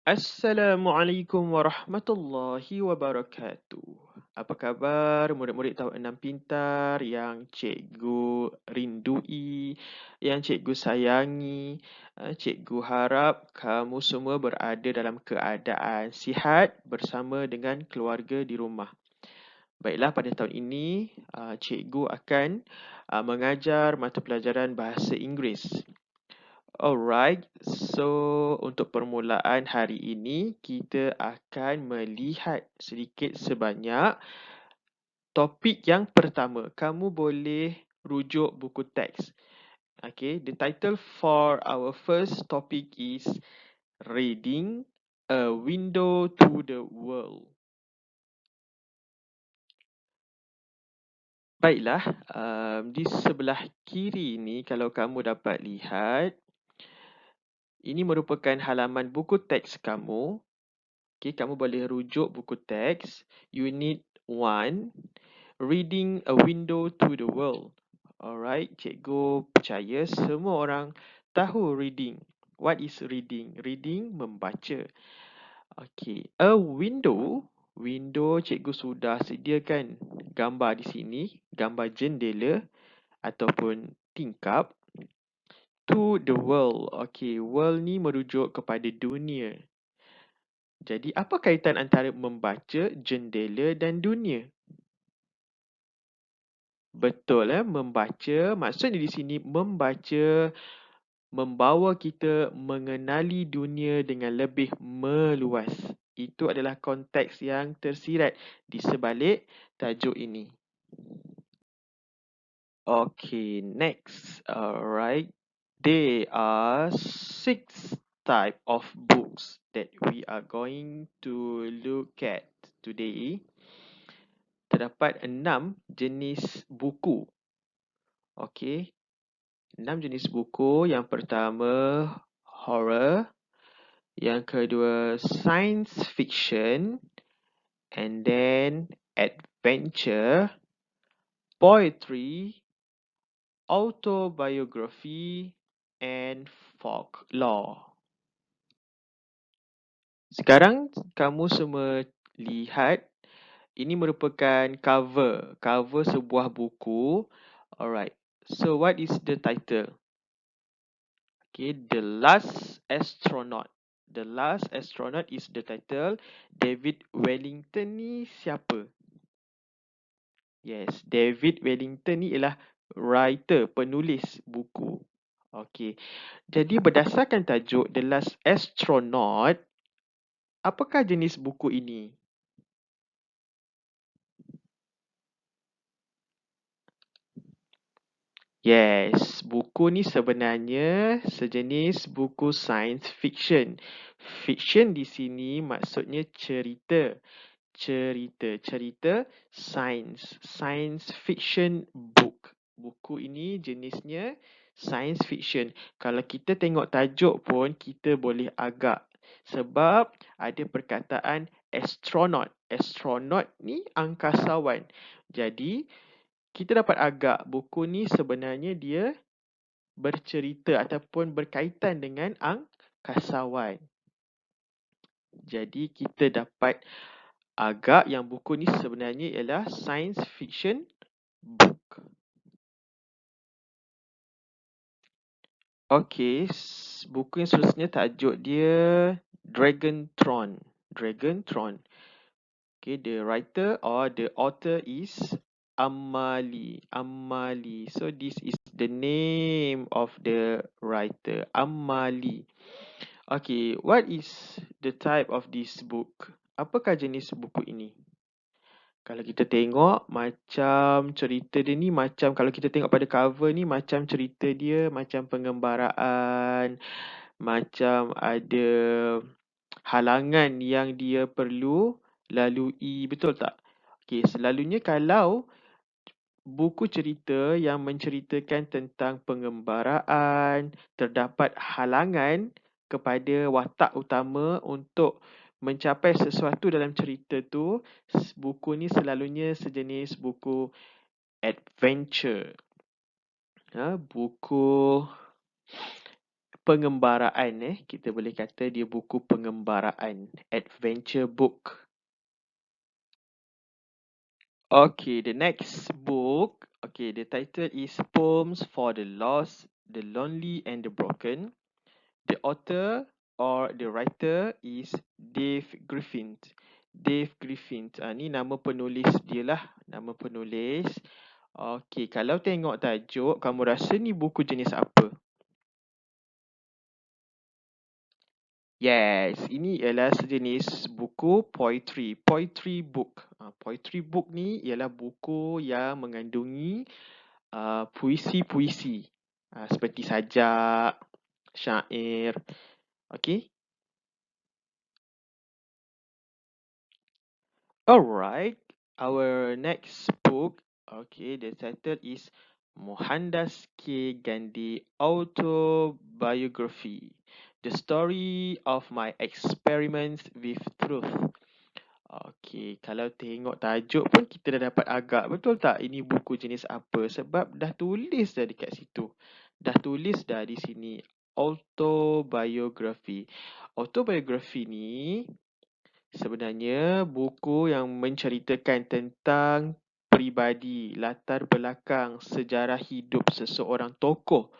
Assalamualaikum warahmatullahi wabarakatuh. Apa khabar murid-murid tahun 6 pintar yang cikgu rindui, yang cikgu sayangi? Cikgu harap kamu semua berada dalam keadaan sihat bersama dengan keluarga di rumah. Baiklah, pada tahun ini cikgu akan mengajar mata pelajaran bahasa Inggeris. Alright, so untuk permulaan hari ini kita akan melihat sedikit sebanyak topik yang pertama. Kamu boleh rujuk buku teks. Okay, the title for our first topic is Reading a Window to the World. Baiklah, di sebelah kiri ni kalau kamu dapat lihat, ini merupakan halaman buku teks kamu. Okay, kamu boleh rujuk buku teks Unit 1, Reading a Window to the World. Alright, cikgu percaya semua orang tahu reading. What is reading? Reading, membaca. Okay, a window. Window, cikgu sudah sediakan gambar di sini. Gambar jendela ataupun tingkap. To the world. Okay, world ni merujuk kepada dunia. Jadi, apa kaitan antara membaca, jendela dan dunia? Betul, membaca. Maksudnya di sini membaca membawa kita mengenali dunia dengan lebih meluas. Itu adalah konteks yang tersirat di sebalik tajuk ini. Okay, next. Alright. There are 6 types of books that we are going to look at today. Terdapat 6 jenis buku. Okey. 6 jenis buku. Yang pertama, horror. Yang kedua, science fiction. And then, adventure, poetry, autobiography, and folklore. Sekarang, kamu semua lihat. Ini merupakan cover sebuah buku. Alright. So what is the title? Okay, The Last Astronaut. The Last Astronaut is the title. David Wellington ni siapa? Yes, David Wellington ni ialah writer, penulis buku. Okay. Jadi berdasarkan tajuk The Last Astronaut, apakah jenis buku ini? Yes, buku ni sebenarnya sejenis buku science fiction. Fiction di sini maksudnya cerita. Cerita science fiction book. Buku ini jenisnya science fiction. Kalau kita tengok tajuk pun kita boleh agak sebab ada perkataan astronaut. Astronaut ni angkasawan. Jadi kita dapat agak buku ni sebenarnya dia bercerita ataupun berkaitan dengan angkasawan. Jadi kita dapat agak yang buku ni sebenarnya ialah science fiction book. Okey, buku yang seterusnya tajuk dia Dragon Throne. Dragon Throne. Okay, the writer or the author is Amali. So this is the name of the writer, Amali. Okay, what is the type of this book? Apakah jenis buku ini? Kalau kita tengok macam cerita dia ni macam kalau kita tengok pada cover ni macam cerita dia macam pengembaraan, macam ada halangan yang dia perlu lalui, betul tak? Okey, selalunya kalau buku cerita yang menceritakan tentang pengembaraan, terdapat halangan kepada watak utama untuk mencapai sesuatu dalam cerita tu, buku ni selalunya sejenis buku adventure. Buku pengembaraan. Kita boleh kata dia buku pengembaraan. Adventure book. Okay, the next book. Okay, the title is Poems for the Lost, the Lonely and the Broken. The author or the writer is Dave Griffin. Dave Griffin. Ni nama penulis dia lah. Nama penulis. Okay, kalau tengok tajuk, kamu rasa ni buku jenis apa? Yes, ini ialah sejenis buku poetry. Poetry book. Poetry book ni ialah buku yang mengandungi puisi-puisi. Seperti sajak, syair. Okay. Alright. Our next book. Okay, the title is Mohandas K. Gandhi Autobiography. The story of my experiments with truth. Okey, kalau tengok tajuk pun kita dah dapat agak betul tak ini buku jenis apa sebab dah tulis dah dekat situ. Dah tulis dah di sini autobiography. Autobiography ni sebenarnya buku yang menceritakan tentang peribadi, latar belakang, sejarah hidup seseorang tokoh.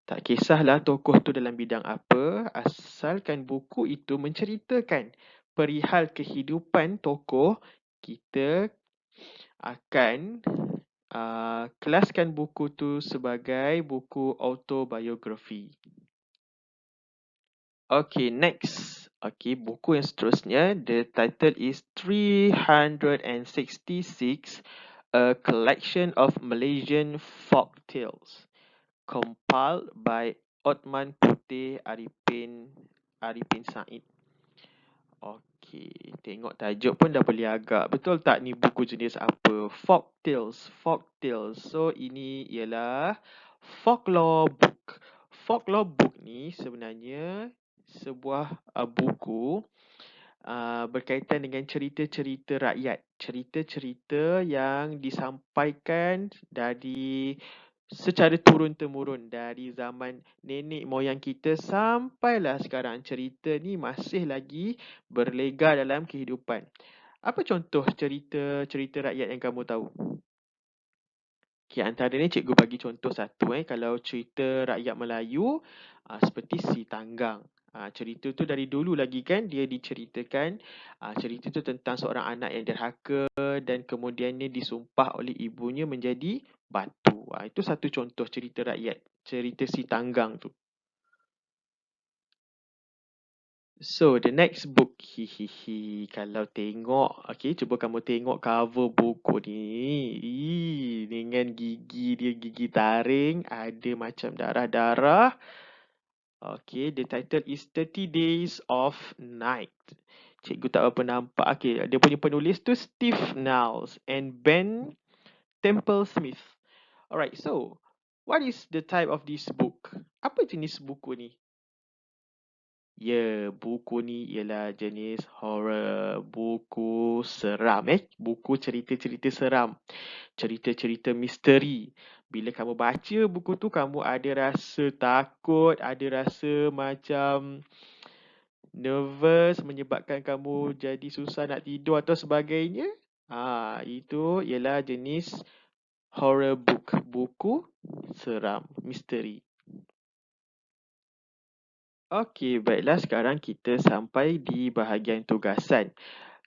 Tak kisahlah tokoh tu dalam bidang apa, asalkan buku itu menceritakan perihal kehidupan tokoh, kita akan kelaskan buku tu sebagai buku autobiografi. Okay, next. Okay, buku yang seterusnya, the title is 366, A Collection of Malaysian Folk Tales. Compiled by Othman Putih Arifin Said. Okey, tengok tajuk pun dah boleh agak. Betul tak ni buku jenis apa? Folk tales. So ini ialah folklore book. Folklore book ni sebenarnya sebuah buku berkaitan dengan cerita-cerita rakyat. Cerita-cerita yang disampaikan dari secara turun-temurun dari zaman nenek moyang kita sampailah sekarang. Cerita ni masih lagi berlega dalam kehidupan. Apa contoh cerita-cerita rakyat yang kamu tahu? Okay, antara ni cikgu bagi contoh satu. Kalau cerita rakyat Melayu, seperti Si Tanggang. Cerita tu dari dulu lagi kan dia diceritakan. Cerita tu tentang seorang anak yang derhaka dan kemudiannya disumpah oleh ibunya menjadi batu. Itu satu contoh cerita rakyat. Cerita Si Tanggang tu. So, the next book. Kalau tengok, okay, cuba kamu tengok cover buku ni. Dengan gigi dia, gigi taring. Ada macam darah-darah. Okay, the title is 30 Days of Night. Cikgu tak berapa nampak. Okay, dia punya penulis tu Steve Niles and Ben Temple-Smith. Alright, so what is the type of this book? Apa jenis buku ni? Ya, buku ni ialah jenis horror, buku seram buku cerita-cerita seram, cerita-cerita misteri. Bila kamu baca buku tu, kamu ada rasa takut, ada rasa macam nervous menyebabkan kamu jadi susah nak tidur atau sebagainya. Itu ialah jenis horror book, buku seram, misteri. Okey, baiklah sekarang kita sampai di bahagian tugasan.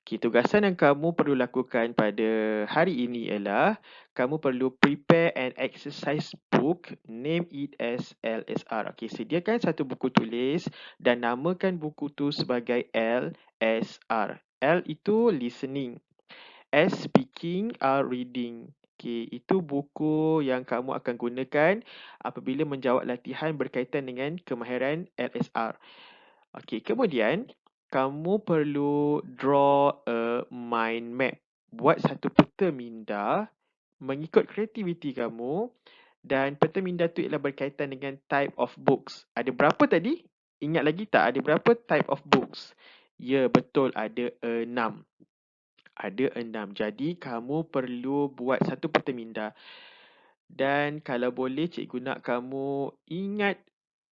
Tugasan yang kamu perlu lakukan pada hari ini ialah kamu perlu prepare an exercise book, name it as LSR. Okey, sediakan satu buku tulis dan namakan buku tu sebagai LSR. L itu listening, S speaking, R reading. Okey, itu buku yang kamu akan gunakan apabila menjawab latihan berkaitan dengan kemahiran LSR. Okey, kemudian kamu perlu draw a mind map. Buat satu peta minda mengikut kreativiti kamu dan peta minda tu ialah berkaitan dengan type of books. Ada berapa tadi? Ingat lagi tak ada berapa type of books? Ya, betul ada 6. Ada 6. Jadi kamu perlu buat satu peta minda. Dan kalau boleh, cikgu nak kamu ingat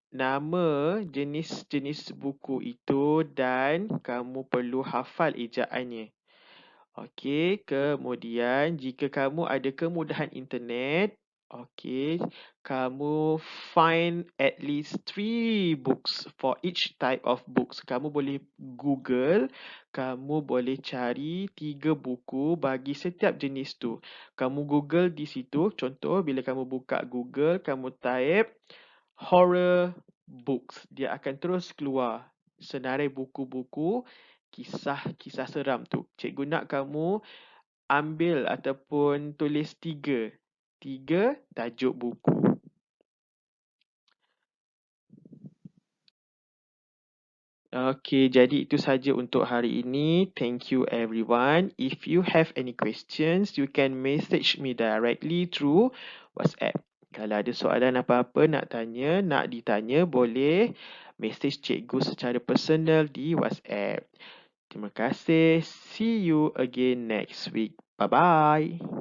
nama jenis-jenis buku itu dan kamu perlu hafal ejaannya. Okey, kemudian jika kamu ada kemudahan internet, okey, kamu find at least 3 books for each type of books. Kamu boleh Google, kamu boleh cari 3 buku bagi setiap jenis tu. Kamu Google di situ, contoh bila kamu buka Google, kamu type horror books. Dia akan terus keluar senarai buku-buku kisah-kisah seram tu. Cikgu nak kamu ambil ataupun tulis 3 tajuk buku. Okey, jadi itu saja untuk hari ini. Thank you everyone. If you have any questions, you can message me directly through WhatsApp. Kalau ada soalan apa-apa nak tanya, nak ditanya, boleh message cikgu secara personal di WhatsApp. Terima kasih. See you again next week. Bye-bye.